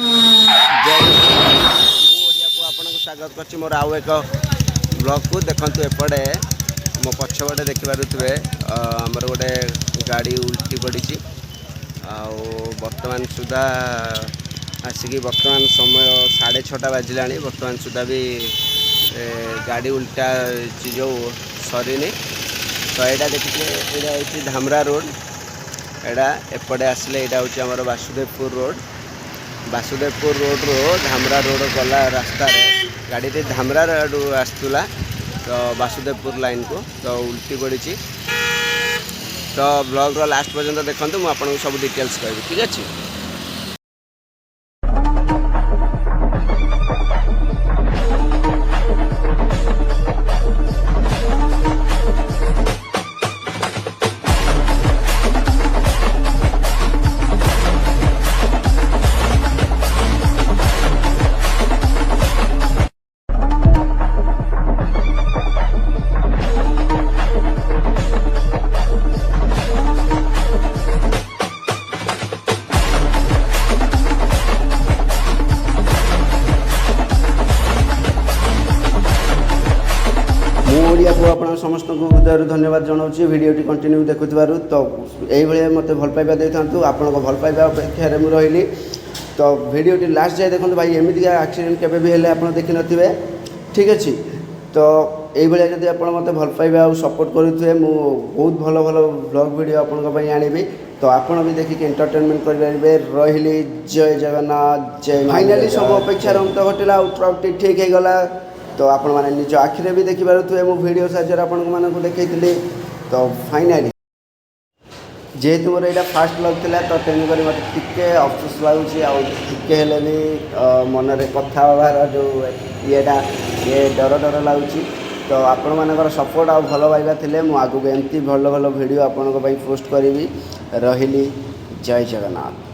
आपको स्वागत कर मोर आउ एक ब्लॉग को देखु एपटे मो पछपटे देखिपे आमर गोटे गाड़ी उल्टी पड़ी बर्तमान सुधा आसिक बर्तमान समय 6:30 बाजिला बर्तमान सुधा भी गाड़ी उल्टा जो सरीनी तो यहाँ देखिए यहाँ धामरा रोड एटा एपटे आसले यहाँ हूँ आम वासुदेवपुर रोड रो धामरा रोड गला रास्ता गाड़ी धामरा रोड आसला तो वासुदेवपुर लाइन को तो उल्टी पड़ी तो ब्लॉग रो लास्ट पर्यंत देखते मुझे आपको सब डिटेल्स कहबी ठीक अच्छे। ओडिया को आप समस्त हृदय धन्यवाद जनाऊँ भिडियोटी कंटिन्यू देखुवर तो ये मत भल पाइबा दे था आपन भल पाइबा अपेक्षा मुझे रही तो भिडियोटी लास्ट जाए देखो भाई एमती एक्सीडेंट केवे भी हेले आप देखी नथिबे ठीक अच्छे तो ये जब आप मत भल पाइबा और सपोर्ट करुवे मु बहुत भल भल ब्लॉग वीडियो आपंपाई आनिबी तो आपड़ भी देखिए एंटरटेनमेंट करेंगे रही जय जगन्नाथ जय फाइनाली सब अपेक्षा अंत घटला और ट्रक ठीक हो गला तो आपण मैंने निज आखिरे भी देखिपे मो भिडियो साहाଯ୍य आपको देखी तो फाइनाली जेहेतु मोर यहाँ फास्ट ब्लॉग था तो तेणुक मत टिके अफसोस लगुच आके भी मनरे कथा हबार जो येटा ये डर डर लगुच तो आपण मानकर सपोर्ट आ भल पाइबा थे मुझे आगू एमती भल भल भिडियो आपण पोस्ट करी रही जय जगन्नाथ।